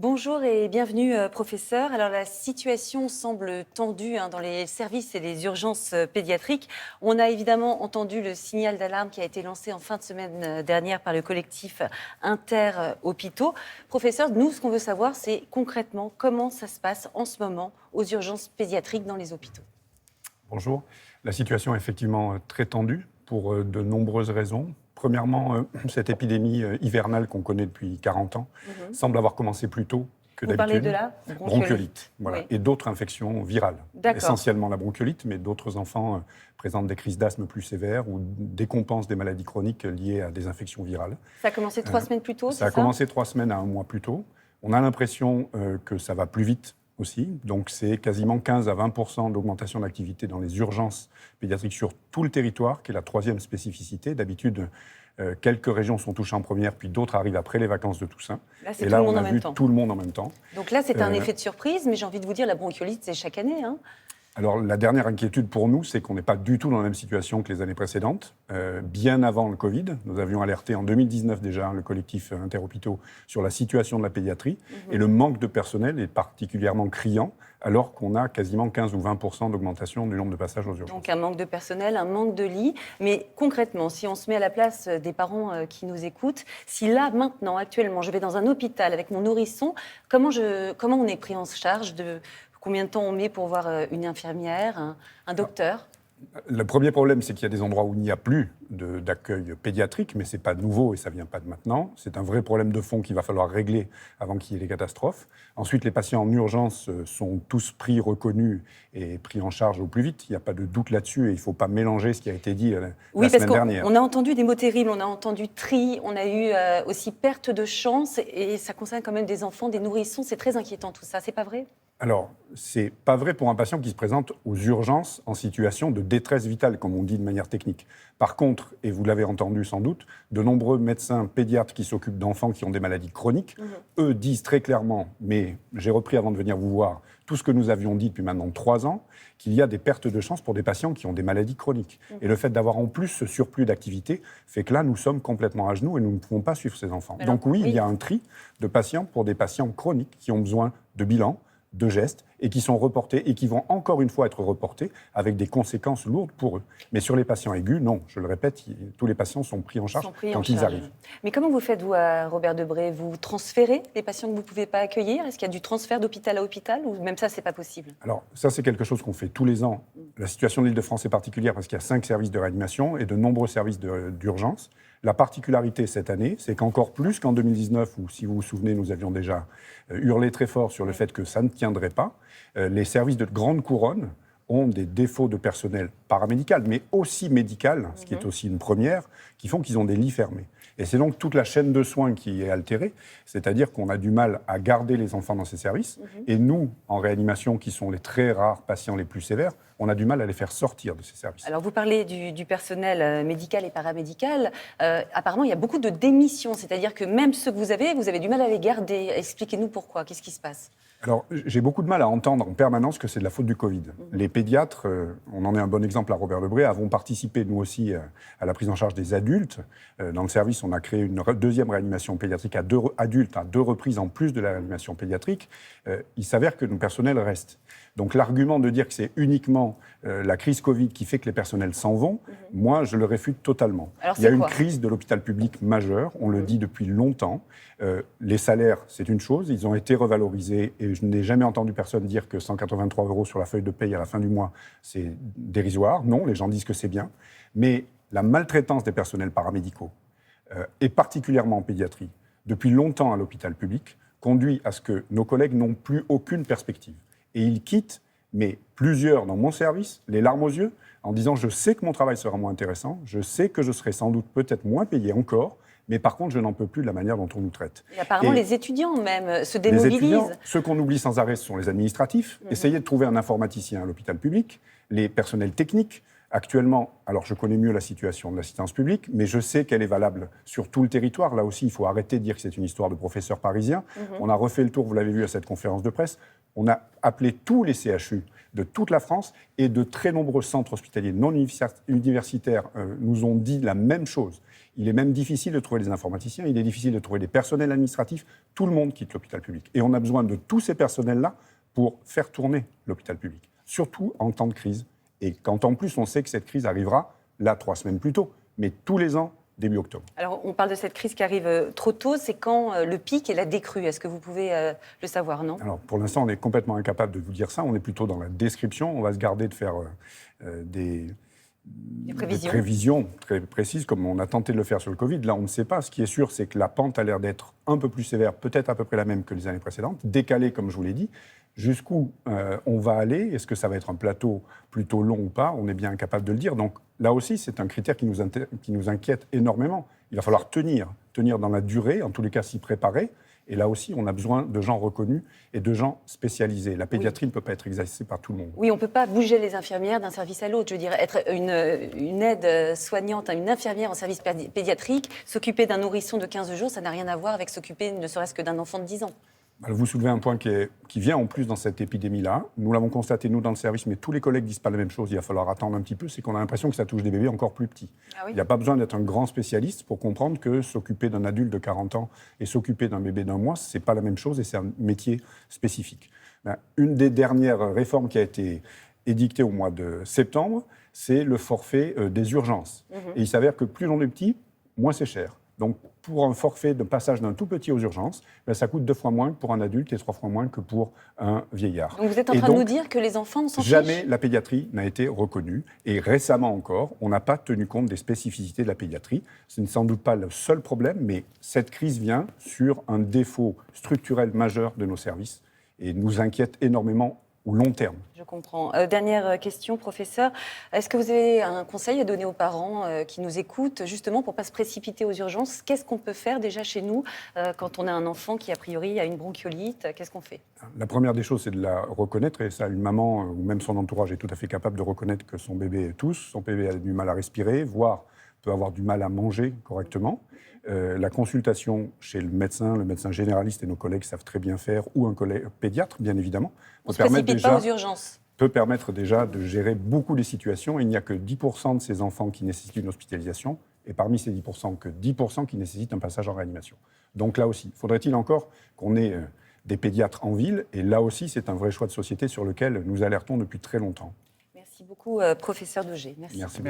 Bonjour et bienvenue, professeur. Alors, la situation semble tendue dans les services et les urgences pédiatriques. On a évidemment entendu le signal d'alarme qui a été lancé en fin de semaine dernière par le collectif Inter-Hôpitaux. Professeur, nous, ce qu'on veut savoir, c'est concrètement comment ça se passe en ce moment aux urgences pédiatriques dans les hôpitaux. Bonjour. La situation est effectivement très tendue pour de nombreuses raisons. Premièrement, cette épidémie hivernale qu'on connaît depuis 40 ans semble avoir commencé plus tôt que Vous d'habitude. parlez de la Bronchiolite, voilà. Oui. Et d'autres infections virales. D'accord. Essentiellement la bronchiolite, mais d'autres enfants présentent des crises d'asthme plus sévères ou décompensent des maladies chroniques liées à des infections virales. Ça a commencé 3 semaines plus tôt, Ça a commencé 3 semaines à 1 mois plus tôt. On a l'impression que ça va plus vite aussi. Donc, c'est quasiment 15 à 20% d'augmentation d'activité dans les urgences pédiatriques sur tout le territoire, qui est la troisième spécificité. D'habitude, quelques régions sont touchées en première, puis d'autres arrivent après les vacances de Toussaint. Là, c'est Et tout là, le on monde en a même vu temps. tout le monde en même temps. Donc là, c'est un effet de surprise, mais j'ai envie de vous dire, la bronchiolite, c'est chaque année. Alors, la dernière inquiétude pour nous, c'est qu'on n'est pas du tout dans la même situation que les années précédentes. Bien avant le Covid, nous avions alerté en 2019 déjà le collectif Inter-Hôpitaux sur la situation de la pédiatrie. Et le manque de personnel est particulièrement criant, alors qu'on a quasiment 15 ou 20% d'augmentation du nombre de passages aux urgences. Donc un manque de personnel, un manque de lits. Mais concrètement, si on se met à la place des parents qui nous écoutent, si là, maintenant, actuellement, je vais dans un hôpital avec mon nourrisson, comment on est pris en charge combien de temps on met pour voir une infirmière, un docteur? Le premier problème, c'est qu'il y a des endroits où il n'y a plus d'accueil pédiatrique, mais ce n'est pas nouveau et ça ne vient pas de maintenant. C'est un vrai problème de fond qu'il va falloir régler avant qu'il y ait des catastrophes. Ensuite, les patients en urgence sont tous pris, reconnus et pris en charge au plus vite. Il n'y a pas de doute là-dessus et il ne faut pas mélanger ce qui a été dit la semaine dernière. On a entendu des mots terribles, on a entendu tri, on a eu aussi perte de chance et ça concerne quand même des enfants, des nourrissons. C'est très inquiétant tout ça, c'est pas vrai ? Alors, c'est pas vrai pour un patient qui se présente aux urgences en situation de détresse vitale, comme on dit de manière technique. Par contre, et vous l'avez entendu sans doute, de nombreux médecins pédiatres qui s'occupent d'enfants qui ont des maladies chroniques, eux disent très clairement, mais j'ai repris avant de venir vous voir, tout ce que nous avions dit depuis maintenant 3 ans, qu'il y a des pertes de chance pour des patients qui ont des maladies chroniques. Et le fait d'avoir en plus ce surplus d'activité fait que là, nous sommes complètement à genoux et nous ne pouvons pas suivre ces enfants. Donc oui, il y a un tri de patients pour des patients chroniques qui ont besoin de bilan, de gestes, et qui sont reportés, et qui vont encore une fois être reportés avec des conséquences lourdes pour eux. Mais sur les patients aigus, non, je le répète, tous les patients sont pris en charge quand ils arrivent. Mais comment vous faites, vous, à Robert Debré? Vous transférez les patients que vous ne pouvez pas accueillir? Est-ce qu'il y a du transfert d'hôpital à hôpital, ou même ça, c'est pas possible? Alors, ça, c'est quelque chose qu'on fait tous les ans. La situation de l'Île-de-France est particulière parce qu'il y a 5 services de réanimation et de nombreux services d'urgence. La particularité cette année, c'est qu'encore plus qu'en 2019, où, si vous vous souvenez, nous avions déjà hurlé très fort sur le fait que ça ne tiendrait pas, les services de grande couronne ont des défauts de personnel paramédical, mais aussi médical, ce qui est aussi une première, qui font qu'ils ont des lits fermés. Et c'est donc toute la chaîne de soins qui est altérée, c'est-à-dire qu'on a du mal à garder les enfants dans ces services, et nous, en réanimation, qui sont les très rares patients les plus sévères, on a du mal à les faire sortir de ces services. Alors, vous parlez du personnel médical et paramédical. Apparemment, il y a beaucoup de démissions, c'est-à-dire que même ceux que vous avez du mal à les garder. Expliquez-nous pourquoi, qu'est-ce qui se passe? Alors, j'ai beaucoup de mal à entendre en permanence que c'est de la faute du Covid. Les pédiatres, on en est un bon exemple à Robert Debré, avons participé, nous aussi, à la prise en charge des adultes. Dans le service, on a créé une deuxième réanimation pédiatrique adultes à 2 reprises en plus de la réanimation pédiatrique. Il s'avère que nos personnels restent. Donc l'argument de dire que c'est uniquement la crise Covid qui fait que les personnels s'en vont, moi, je le réfute totalement. Alors, il y a une crise de l'hôpital public majeure, on le dit depuis longtemps. Les salaires, c'est une chose, ils ont été revalorisés et je n'ai jamais entendu personne dire que 183 € sur la feuille de paye à la fin du mois, c'est dérisoire. Non, les gens disent que c'est bien. Mais la maltraitance des personnels paramédicaux, et particulièrement en pédiatrie, depuis longtemps à l'hôpital public, conduit à ce que nos collègues n'ont plus aucune perspective. Et ils quittent, mais plusieurs dans mon service, les larmes aux yeux, en disant « je sais que mon travail sera moins intéressant, je sais que je serai sans doute peut-être moins payé encore, mais par contre, je n'en peux plus de la manière dont on nous traite. » Et apparemment, les étudiants même se démobilisent. Ceux qu'on oublie sans arrêt, ce sont les administratifs. Essayez de trouver un informaticien à l'hôpital public, les personnels techniques. Actuellement, alors je connais mieux la situation de l'assistance publique, mais je sais qu'elle est valable sur tout le territoire. Là aussi, il faut arrêter de dire que c'est une histoire de professeurs parisiens. On a refait le tour, vous l'avez vu à cette conférence de presse. On a appelé tous les CHU de toute la France et de très nombreux centres hospitaliers non universitaires nous ont dit la même chose. Il est même difficile de trouver des informaticiens, il est difficile de trouver des personnels administratifs. Tout le monde quitte l'hôpital public. Et on a besoin de tous ces personnels-là pour faire tourner l'hôpital public, surtout en temps de crise. Et quand en plus on sait que cette crise arrivera, là, 3 semaines plus tôt, mais tous les ans, début octobre. Alors, on parle de cette crise qui arrive trop tôt. C'est quand le pic et la décrue? Est-ce que vous pouvez le savoir, non? Alors, pour l'instant, on est complètement incapable de vous dire ça. On est plutôt dans la description. On va se garder de faire des prévisions très précises, comme on a tenté de le faire sur le Covid. Là, on ne sait pas. Ce qui est sûr, c'est que la pente a l'air d'être un peu plus sévère, peut-être à peu près la même que les années précédentes, décalée, comme je vous l'ai dit. Jusqu'où on va aller? Est-ce que ça va être un plateau plutôt long ou pas? On est bien incapable de le dire. Donc là aussi, c'est un critère qui nous inquiète énormément. Il va falloir tenir dans la durée, en tous les cas s'y préparer. Et là aussi, on a besoin de gens reconnus et de gens spécialisés. La pédiatrie ne peut pas être exercée par tout le monde. Oui, on ne peut pas bouger les infirmières d'un service à l'autre. Je veux dire, être une aide soignante, une infirmière en service pédiatrique, s'occuper d'un nourrisson de 15 jours, ça n'a rien à voir avec s'occuper ne serait-ce que d'un enfant de 10 ans. Vous soulevez un point qui vient en plus dans cette épidémie-là. Nous l'avons constaté, nous, dans le service, mais tous les collègues disent pas la même chose. Il va falloir attendre un petit peu. C'est qu'on a l'impression que ça touche des bébés encore plus petits. Ah oui. Il n'y a pas besoin d'être un grand spécialiste pour comprendre que s'occuper d'un adulte de 40 ans et s'occuper d'un bébé d'1 mois, ce n'est pas la même chose et c'est un métier spécifique. Une des dernières réformes qui a été édictée au mois de septembre, c'est le forfait des urgences. Et il s'avère que plus on est petit, moins c'est cher. Donc, pour un forfait de passage d'un tout petit aux urgences, ça coûte 2 fois moins que pour un adulte et 3 fois moins que pour un vieillard. Donc, vous êtes en train de nous dire que les enfants s'en fichent? Jamais la pédiatrie n'a été reconnue. Et récemment encore, on n'a pas tenu compte des spécificités de la pédiatrie. Ce n'est sans doute pas le seul problème, mais cette crise vient sur un défaut structurel majeur de nos services et nous inquiète énormément au long terme. Je comprends. Dernière question, professeur. Est-ce que vous avez un conseil à donner aux parents qui nous écoutent, justement, pour ne pas se précipiter aux urgences? Qu'est-ce qu'on peut faire déjà chez nous quand on a un enfant qui, a priori, a une bronchiolite? Qu'est-ce qu'on fait? La première des choses, c'est de la reconnaître. Et ça, une maman ou même son entourage est tout à fait capable de reconnaître que son bébé tousse, son bébé a du mal à respirer, voire peut avoir du mal à manger correctement. La consultation chez le médecin généraliste et nos collègues savent très bien faire, ou un collègue pédiatre, bien évidemment, On ne se précipite pas aux urgences. Peut permettre déjà de gérer beaucoup des situations. Il n'y a que 10% de ces enfants qui nécessitent une hospitalisation, et parmi ces 10%, que 10% qui nécessitent un passage en réanimation. Donc là aussi, faudrait-il encore qu'on ait des pédiatres en ville? Et là aussi, c'est un vrai choix de société sur lequel nous alertons depuis très longtemps. Merci beaucoup, professeur Dauger. Merci.